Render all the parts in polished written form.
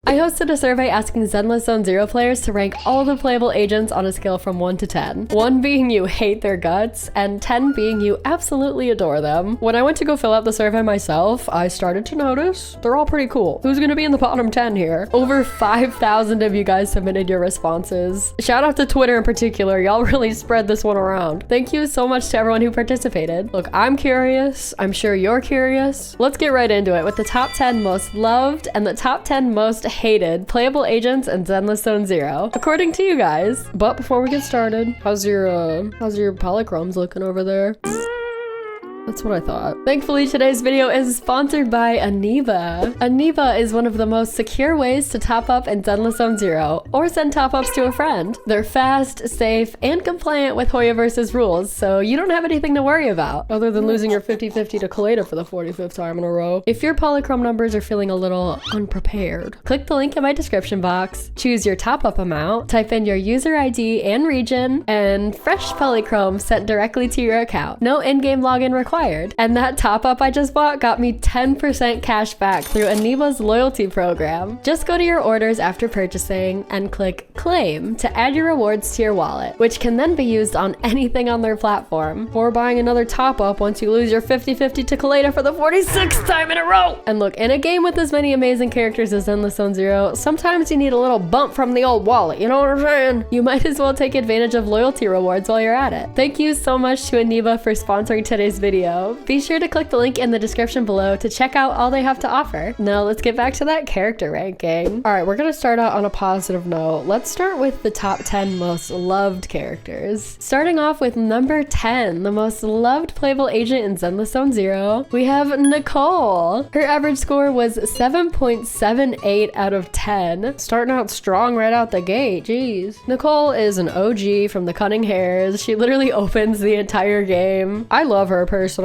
I hosted a survey asking Zenless Zone Zero players to rank all the playable agents on a scale from 1 to 10. 1 being you hate their guts, and 10 being you absolutely adore them. When I went to go fill out the survey myself, I started to notice they're all pretty cool. Who's gonna be in the bottom 10 here? Over 5,000 of you guys submitted your responses. Shout out to Twitter in particular, y'all really spread this one around. Thank you so much to everyone who participated. Look, I'm curious, I'm sure you're curious. Let's get right into it with the top 10 most loved and the top 10 most hated playable agents in Zenless Zone Zero, according to you guys. But before we get started, how's your polychromes looking over there? That's what I thought. Thankfully, today's video is sponsored by Aniba. Aniba is one of the most secure ways to top up in Zenless Zone Zero or send top-ups to a friend. They're fast, safe, and compliant with Hoyoverse's rules, so you don't have anything to worry about, other than losing your 50-50 to Kaleda for the 45th time in a row. If your polychrome numbers are feeling a little unprepared, click the link in my description box, choose your top-up amount, type in your user ID and region, and fresh polychrome sent directly to your account. No in-game login required. And that top up I just bought got me 10% cash back through Aniba's loyalty program. Just go to your orders after purchasing and click claim to add your rewards to your wallet, which can then be used on anything on their platform, or buying another top up once you lose your 50-50 to Kaleda for the 46th time in a row. And look, in a game with as many amazing characters as Zenless Zone Zero, sometimes you need a little bump from the old wallet, you know what I'm saying? You might as well take advantage of loyalty rewards while you're at it. Thank you so much to Aniba for sponsoring today's video. Be sure to click the link in the description below to check out all they have to offer. Now let's get back to that character ranking. All right, we're gonna start out on a positive note. Let's start with the top 10 most loved characters. Starting off with number 10, the most loved playable agent in Zenless Zone Zero, we have Nicole. Her average score was 7.78 out of 10. Starting out strong right out the gate, jeez. Nicole is an OG from the Cunning Hairs. She literally opens the entire game. I love her personally.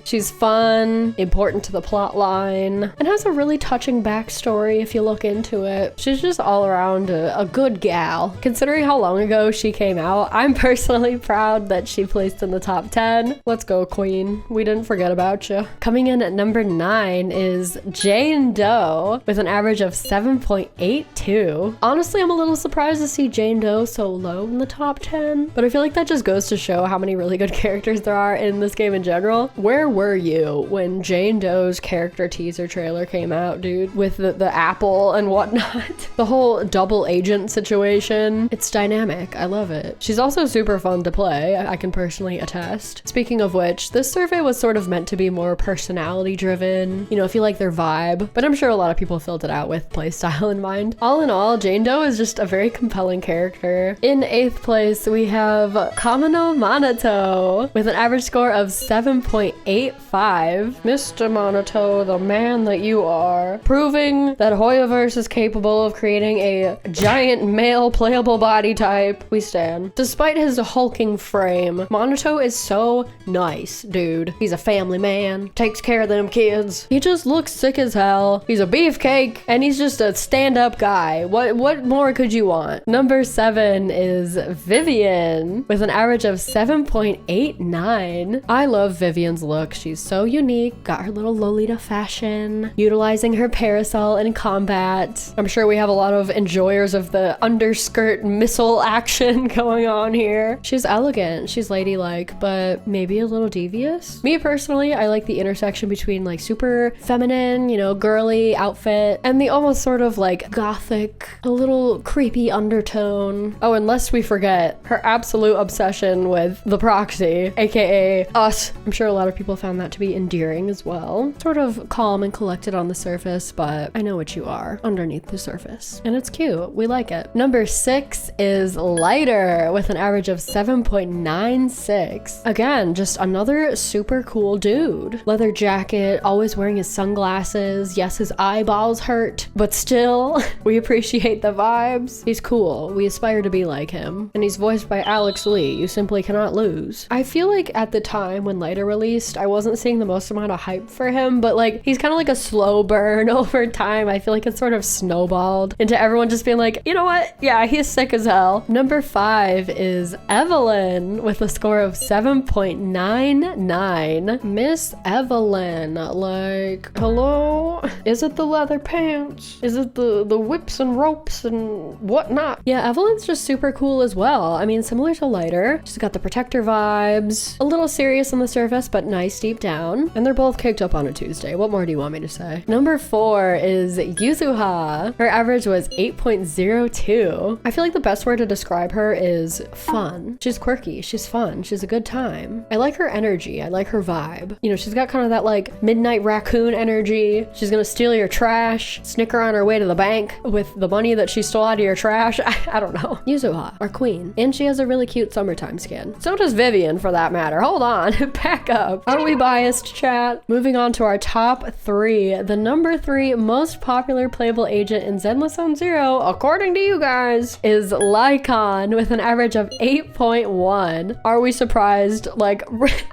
She's fun, important to the plot line, and has a really touching backstory if you look into it. She's just all around a good gal. Considering how long ago she came out, I'm personally proud that she placed in the top 10. Let's go, queen. We didn't forget about you. Coming in at number 9 is Jane Doe with an average of 7.82. Honestly, I'm a little surprised to see Jane Doe so low in the top 10, but I feel like that just goes to show how many really good characters there are in this game in general. Where were you when Jane Doe's character teaser trailer came out, dude? With the apple and whatnot. The whole double agent situation. It's dynamic. I love it. She's also super fun to play. I can personally attest. Speaking of which, this survey was sort of meant to be more personality driven, you know, if you like their vibe, but I'm sure a lot of people filled it out with playstyle in mind. All in all, Jane Doe is just a very compelling character. In 8th place, we have Kamino Manato with an average score of 7.85. Mr. Monato, the man that you are, proving that Hoyoverse is capable of creating a giant male playable body type. We stand. Despite his hulking frame, Monato is so nice, dude. He's a family man, takes care of them kids. He just looks sick as hell. He's a beefcake, and he's just a stand-up guy. What more could you want? Number 7 is Vivian with an average of 7.89. I love Vivian's look. She's so unique, got her little Lolita fashion, utilizing her parasol in combat. I'm sure we have a lot of enjoyers of the underskirt missile action going on here. She's elegant, she's ladylike, but maybe a little devious. Me personally, I like the intersection between like super feminine, you know, girly outfit and the almost sort of like gothic, a little creepy undertone. Oh, and lest we forget, her absolute obsession with the proxy, aka us. I'm sure a lot of people found that to be endearing as well. Sort of calm and collected on the surface, but I know what you are underneath the surface. And it's cute. We like it. Number 6 is Lighter with an average of 7.96. Again, just another super cool dude. Leather jacket, always wearing his sunglasses. Yes, his eyeballs hurt, but still, we appreciate the vibes. He's cool. We aspire to be like him. And he's voiced by Alex Lee. You simply cannot lose. I feel like at the time when Lighter released, I wasn't seeing the most amount of hype for him, but like he's kind of like a slow burn over time. I feel like it's sort of snowballed into everyone just being like, you know what? Yeah, he's sick as hell. Number 5 is Evelyn with a score of 7.99. Miss Evelyn, like, hello? Is it the leather pants? Is it the whips and ropes and whatnot? Yeah, Evelyn's just super cool as well. I mean, similar to Lighter, she's got the protector vibes, a little serious on the surface, but nice deep down. And they're both kicked up on a Tuesday. What more do you want me to say? Number 4 is Yuzuha. Her average was 8.02. I feel like the best word to describe her is fun. She's quirky, she's fun, she's a good time. I like her energy, I like her vibe. You know, she's got kind of that like midnight raccoon energy. She's gonna steal your trash, snicker on her way to the bank with the money that she stole out of your trash. I don't know. Yuzuha, our queen. And she has a really cute summertime skin. So does Vivian for that matter. Hold on, back up. Are we biased, chat? Moving on to our top 3. The number 3 most popular playable agent in Zenless Zone Zero, according to you guys, is Lycon with an average of 8.1. Are we surprised? Like,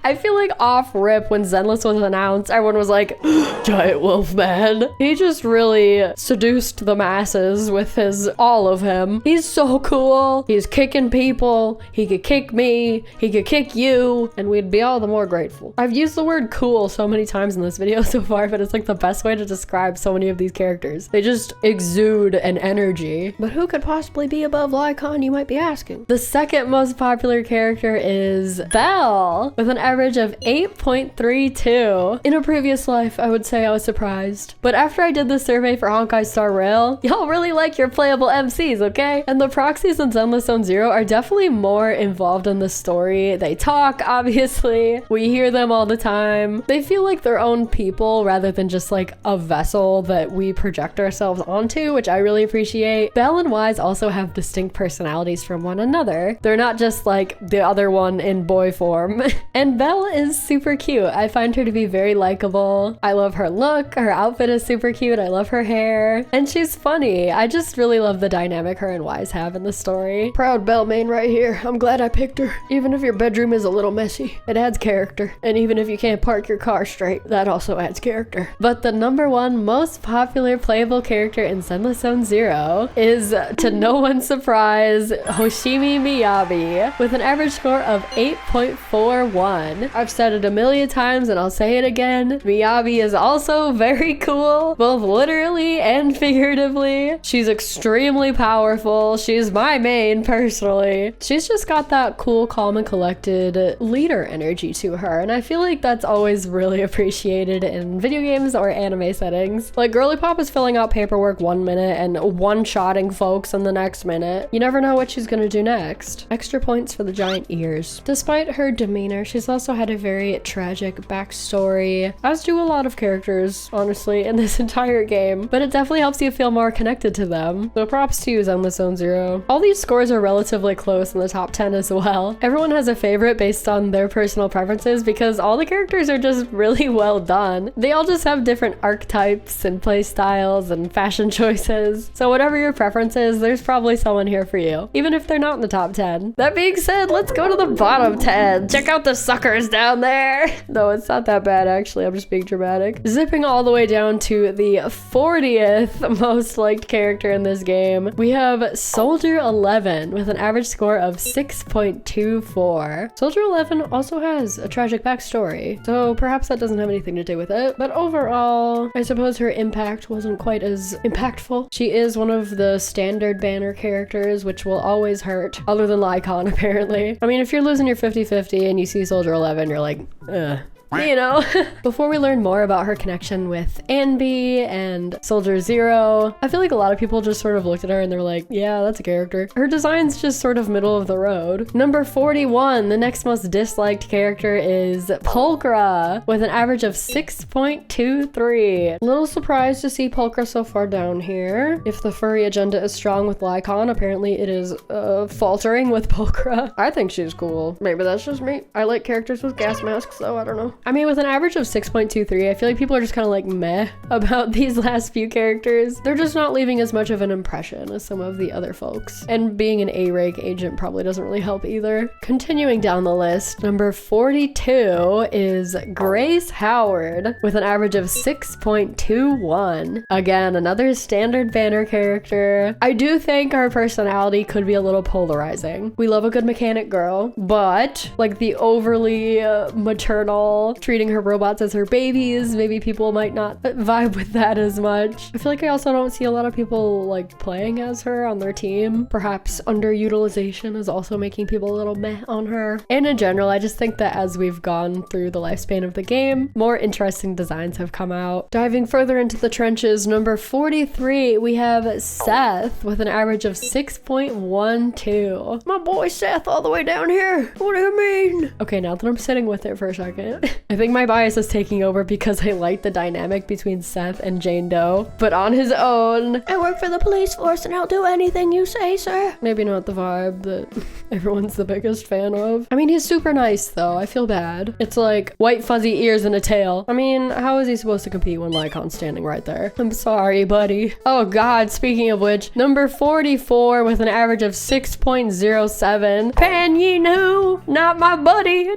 I feel like off rip when Zenless was announced, everyone was like, Giant Wolf Man. He just really seduced the masses with his, all of him. He's so cool. He's kicking people. He could kick me. He could kick you. And we'd be all the more grateful. I've used the word cool so many times in this video so far, but it's like the best way to describe so many of these characters. They just exude an energy. But who could possibly be above Lycon, you might be asking? The second most popular character is Belle with an average of 8.32. In a previous life, I would say I was surprised. But after I did the survey for Honkai Star Rail, y'all really like your playable MCs, okay? And the proxies in Zenless Zone Zero are definitely more involved in the story. They talk, obviously. We hear them all the time. They feel like their own people rather than just like a vessel that we project ourselves onto, which I really appreciate. Belle and Wise also have distinct personalities from one another. They're not just like the other one in boy form. And Belle is super cute. I find her to be very likable. I love her look. Her outfit is super cute. I love her hair. And she's funny. I just really love the dynamic her and Wise have in the story. Proud Belle main right here. I'm glad I picked her. Even if your bedroom is a little messy, it adds character. And even if you can't park your car straight, that also adds character. But the number 1 most popular playable character in Zenless Zone Zero is, to no one's surprise, Hoshimi Miyabi with an average score of 8.41. I've said it a million times and I'll say it again. Miyabi is also very cool, both literally and figuratively. She's extremely powerful. She's my main personally. She's just got that cool, calm, and collected leader energy to her, and I feel like that's always really appreciated in video games or anime settings. Like, Girly Pop is filling out paperwork one minute and one-shotting folks in the next minute. You never know what she's gonna do next. Extra points for the giant ears. Despite her demeanor, she's also had a very tragic backstory, as do a lot of characters, honestly, in this entire game, but it definitely helps you feel more connected to them. So props to you, Zenless Zone Zero. All these scores are relatively close in the top 10 as well. Everyone has a favorite based on their personal preferences because all the characters are just really well done. They all just have different archetypes and play styles and fashion choices. So whatever your preference is, there's probably someone here for you, even if they're not in the top 10. That being said, let's go to the bottom 10. Check out the suckers down there. No, it's not that bad actually, I'm just being dramatic. Zipping all the way down to the 40th most liked character in this game, we have Soldier 11 with an average score of 6.24. Soldier 11 also has a tragic backstory, so perhaps that doesn't have anything to do with it, but overall, I suppose her impact wasn't quite as impactful. She is one of the standard banner characters, which will always hurt, other than Lycon apparently. I mean, if you're losing your 50-50 and you see Soldier 11, you're like, ugh. You know. Before we learn more about her connection with Anby and Soldier Zero, I feel like a lot of people just sort of looked at her and they're like, yeah, that's a character. Her design's just sort of middle of the road. Number 41, the next most disliked character is Pulchra with an average of 6.23. A little surprised to see Pulchra so far down here. If the furry agenda is strong with Lycon, apparently it is faltering with Pulchra. I think she's cool. Maybe that's just me. I like characters with gas masks though, I don't know. I mean, with an average of 6.23, I feel like people are just kind of like meh about these last few characters. They're just not leaving as much of an impression as some of the other folks. And being an A-rank agent probably doesn't really help either. Continuing down the list, number 42 is Grace Howard with an average of 6.21. Again, another standard banner character. I do think her personality could be a little polarizing. We love a good mechanic girl, but like the overly maternal, treating her robots as her babies, maybe people might not vibe with that as much. I feel like I also don't see a lot of people like playing as her on their team. Perhaps underutilization is also making people a little meh on her. And in general, I just think that as we've gone through the lifespan of the game, more interesting designs have come out. Diving further into the trenches, number 43, we have Seth with an average of 6.12. My boy Seth all the way down here. What do you mean? Okay, now that I'm sitting with it for a second, I think my bias is taking over because I like the dynamic between Seth and Jane Doe, but on his own, I work for the police force and I'll do anything you say, sir. Maybe not the vibe that everyone's the biggest fan of. I mean, he's super nice though. I feel bad. It's like white fuzzy ears and a tail. I mean, how is he supposed to compete when Lycon's standing right there? I'm sorry, buddy. Oh God, speaking of which, number 44 with an average of 6.07. Pan Yi Nu, not my buddy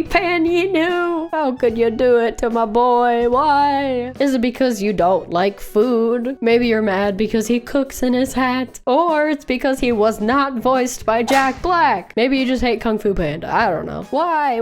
Pan Yi Nu. How could you do it to my boy? Why? Is it because you don't like food? Maybe you're mad because he cooks in his hat, or it's because he was not voiced by Jack Black. Maybe you just hate Kung Fu Panda. I don't know. Why?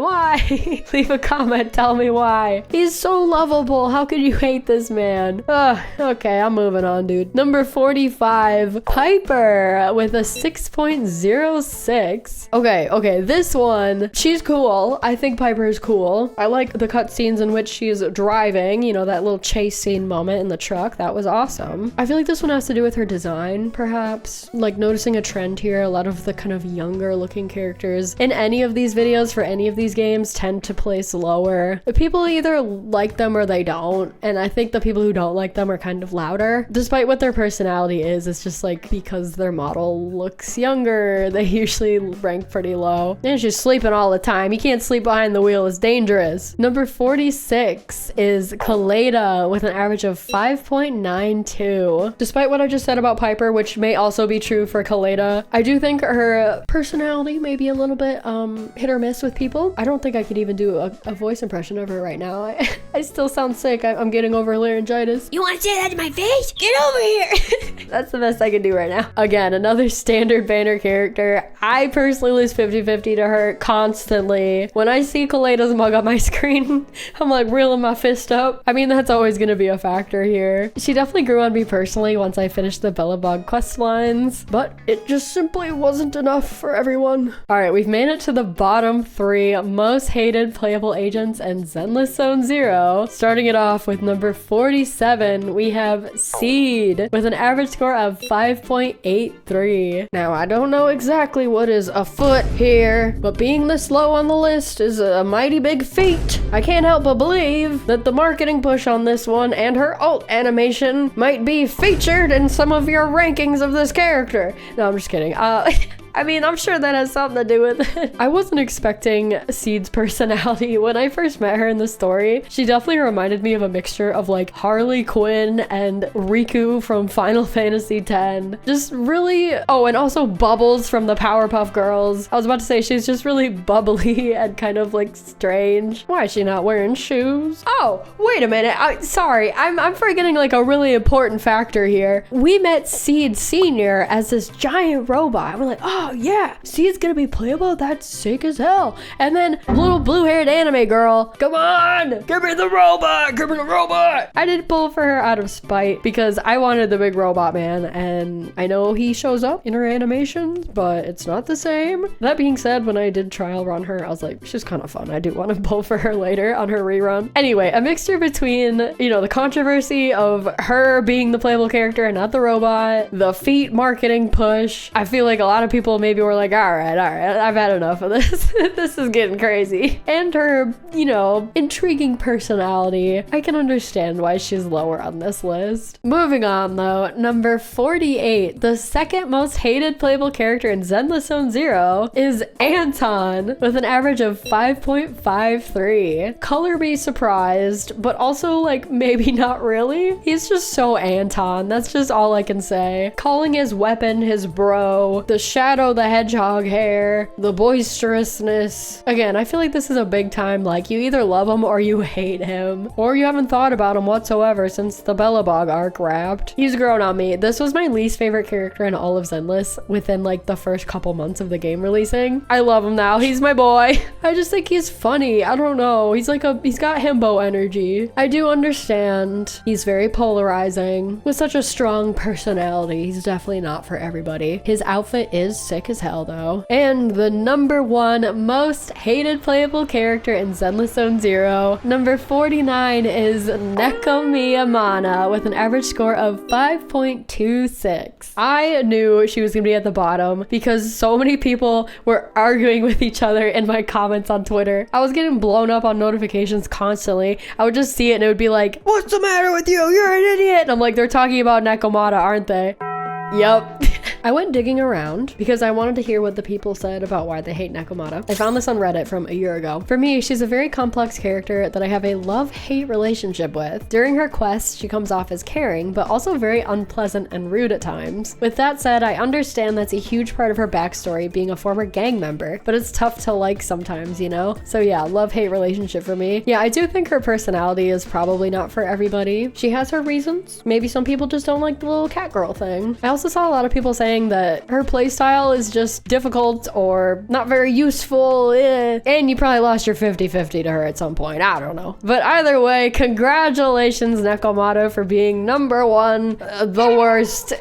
Leave a comment, tell me why. He's so lovable. How could you hate this man? Okay, I'm moving on, dude. Number 45, Piper with a 6.06. Okay, this one, she's cool. I think Piper is cool. I like the cutscenes in which she's driving, you know, that little chase scene moment in the truck. That was awesome. I feel like this one has to do with her design, perhaps. Like noticing a trend here, a lot of the kind of younger looking characters in any of these videos for any of these games tend to place lower. People either like them or they don't, and I think the people who don't like them are kind of louder. Despite what their personality is, it's just like because their model looks younger, they usually rank pretty low. And she's sleeping all the time. You can't sleep behind the wheel, it's dangerous. Number 46 is Kaleda with an average of 5.92. Despite what I just said about Piper, which may also be true for Kaleda, I do think her personality may be a little bit hit or miss with people. I don't think I could even do a voice impression of her right now. I still sound sick. I'm getting over laryngitis. You want to say that to my face? Get over here. That's the best I can do right now. Again, another standard banner character. I personally lose 50-50 to her constantly. When I see Kaleda's mug on my screen, I'm like reeling my fist up. I mean, that's always going to be a factor here. She definitely grew on me personally once I finished the Bellabog quest lines, but it just simply wasn't enough for everyone. All right, we've made it to the bottom 3 most hated playable agents and Zenless Zone Zero. Starting it off with number 47, we have Seed with an average score of 5.83. Now, I don't know exactly what is afoot here, but being this low on the list is a mighty big feat. I can't help but believe that the marketing push on this one and her ult animation might be featured in some of your rankings of this character. No, I'm just kidding. I mean, I'm sure that has something to do with it. I wasn't expecting Seed's personality. When I first met her in the story, she definitely reminded me of a mixture of like Harley Quinn and Riku from Final Fantasy X. Just really, oh, and also Bubbles from the Powerpuff Girls. I was about to say she's just really bubbly and kind of like strange. Why is she not wearing shoes? Oh, wait a minute. Sorry, I'm forgetting like a really important factor here. We met Seed Senior as this giant robot. We're like, oh yeah, Seed's gonna be playable? That's sick as hell. And then little blue-haired anime girl, come on, give me the robot, give me the robot. I did pull for her out of spite because I wanted the big robot man, and I know he shows up in her animations, but it's not the same. That being said, when I did trial run her, I was like, she's kind of fun. I do want to pull for her later on her rerun. Anyway, a mixture between, you know, the controversy of her being the playable character and not the robot, the feet marketing push. I feel like a lot of people people maybe were like, all right, I've had enough of this. This is getting crazy. And her, you know, intriguing personality, I can understand why she's lower on this list. Moving on though, number 48, the second most hated playable character in Zenless Zone Zero is Anton with an average of 5.53. Color me surprised, but also like maybe not really. He's just so Anton. That's just all I can say. Calling his weapon his bro, the Shadow the Hedgehog hair, the boisterousness. Again, I feel like this is a big time, like you either love him or you hate him, or you haven't thought about him whatsoever since the Bellabog arc wrapped. He's grown on me. This was my least favorite character in all of Zenless within like the first couple months of the game releasing. I love him now. He's my boy. I just think he's funny. I don't know. He's got himbo energy. I do understand he's very polarizing with such a strong personality. He's definitely not for everybody. His outfit is sick as hell though. And the number one most hated playable character in Zenless Zone Zero, number 49, is Nekomiyamana with an average score of 5.26. I knew she was gonna be at the bottom because so many people were arguing with each other in my comments on Twitter. I was getting blown up on notifications constantly. I would just see it and it would be like, what's the matter with you? You're an idiot. And I'm like, they're talking about Nekomata, aren't they? Yup. I went digging around because I wanted to hear what the people said about why they hate Nekomata. I found this on Reddit from a year ago. For me, she's a very complex character that I have a love-hate relationship with. During her quests, she comes off as caring, but also very unpleasant and rude at times. With that said, I understand that's a huge part of her backstory, being a former gang member, but it's tough to like sometimes, you know? So yeah, love-hate relationship for me. Yeah, I do think her personality is probably not for everybody. She has her reasons. Maybe some people just don't like the little cat girl thing. I also saw a lot of people saying that her playstyle is just difficult or not very useful, and you probably lost your 50-50 to her at some point. I don't know. But either way, congratulations, Nekomata, for being number one, the worst,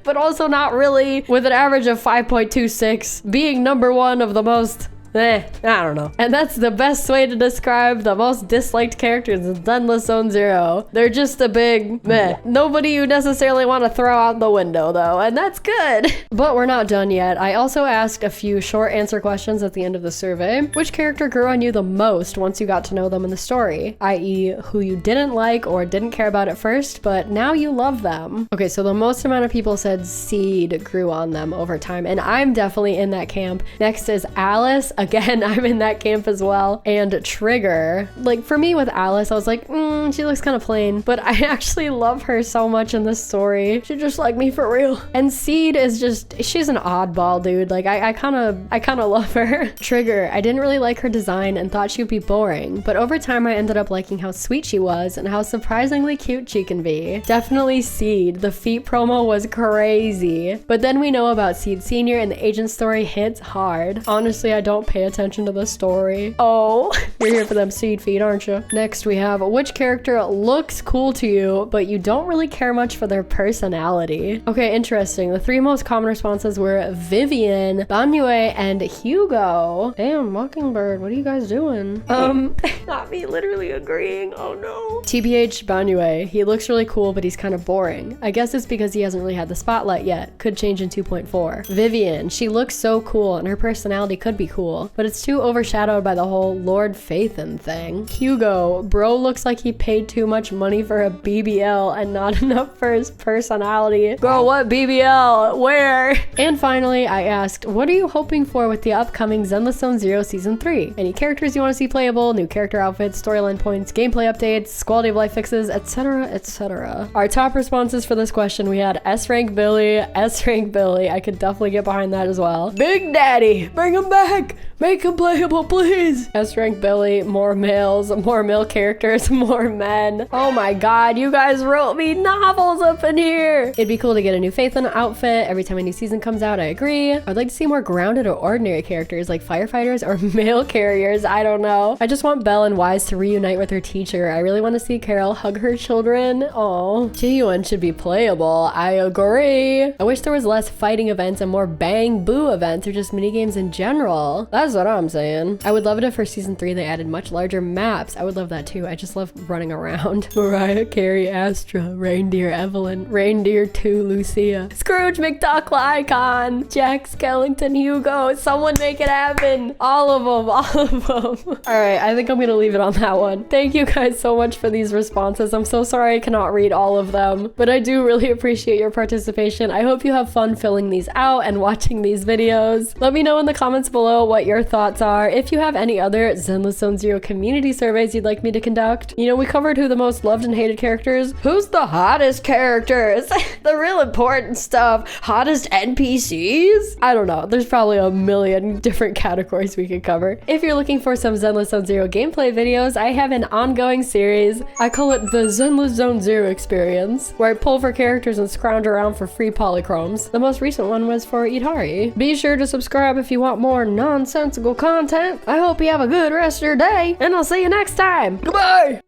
but also not really, with an average of 5.26, being number one of the most I don't know. And that's the best way to describe the most disliked characters in Zenless Zone Zero. They're just a big meh. Nobody you necessarily want to throw out the window though, and that's good. But we're not done yet. I also asked a few short answer questions at the end of the survey. Which character grew on you the most once you got to know them in the story? I.e., who you didn't like or didn't care about at first, but now you love them. Okay, so the most amount of people said Seed grew on them over time, and I'm definitely in that camp. Next is Alice. Again, I'm in that camp as well. And Trigger. Like, for me with Alice, I was like, she looks kind of plain, but I actually love her so much in this story. She's just like me for real. And Seed is just, she's an oddball, dude. Like, I kind of love her. Trigger, I didn't really like her design and thought she would be boring, but over time I ended up liking how sweet she was and how surprisingly cute she can be. Definitely Seed. The feet promo was crazy. But then we know about Seed Senior and the agent story hits hard. Honestly, I don't pay attention to the story. Oh, you're here for them Seed feet, aren't you? Next we have, which character looks cool to you, but you don't really care much for their personality? Okay, interesting. The three most common responses were Vivian, Banyue, and Hugo. Damn, Mockingbird, what are you guys doing? Not me literally agreeing. Oh no. TBH Banyue, he looks really cool, but he's kind of boring. I guess it's because he hasn't really had the spotlight yet. Could change in 2.4. Vivian, she looks so cool and her personality could be cool, but it's too overshadowed by the whole Lord Phaethon thing. Hugo, bro looks like he paid too much money for a BBL and not enough for his personality. Girl, what BBL? Where? And finally, I asked, what are you hoping for with the upcoming Zenless Zone Zero Season 3? Any characters you want to see playable, new character outfits, storyline points, gameplay updates, quality of life fixes, etc., etc. Our top responses for this question, we had S-Rank Billy, S-Rank Billy. I could definitely get behind that as well. Big Daddy, bring him back! Make him playable, please! S-Rank Billy, more males, more male characters, more men. Oh my god, you guys wrote me novels up in here! It'd be cool to get a new Phaethon outfit every time a new season comes out, I agree. I'd like to see more grounded or ordinary characters like firefighters or mail carriers, I don't know. I just want Belle and Wise to reunite with her teacher. I really want to see Carol hug her children. Aw. Ji-Yun should be playable, I agree. I wish there was less fighting events and more bang boo events or just minigames in general. That's That's what I'm saying. I would love it if for season 3 they added much larger maps. I would love that too. I just love running around. Mariah Carey, Astra, Reindeer Evelyn, Reindeer 2 Lucia, Scrooge McDuck Icon, Jack Skellington Hugo. Someone make it happen. All of them, all of them. All right, I think I'm gonna leave it on that one. Thank you guys so much for these responses. I'm so sorry I cannot read all of them, but I do really appreciate your participation. I hope you have fun filling these out and watching these videos. Let me know in the comments below what your thoughts are. If you have any other Zenless Zone Zero community surveys you'd like me to conduct. You know, we covered who the most loved and hated characters. Who's the hottest characters? The real important stuff. Hottest NPCs? I don't know. There's probably a million different categories we could cover. If you're looking for some Zenless Zone Zero gameplay videos, I have an ongoing series. I call it the Zenless Zone Zero experience, where I pull for characters and scrounge around for free polychromes. The most recent one was for Itari. Be sure to subscribe if you want more nonsensical content. I hope you have a good rest of your day, and I'll see you next time. Goodbye!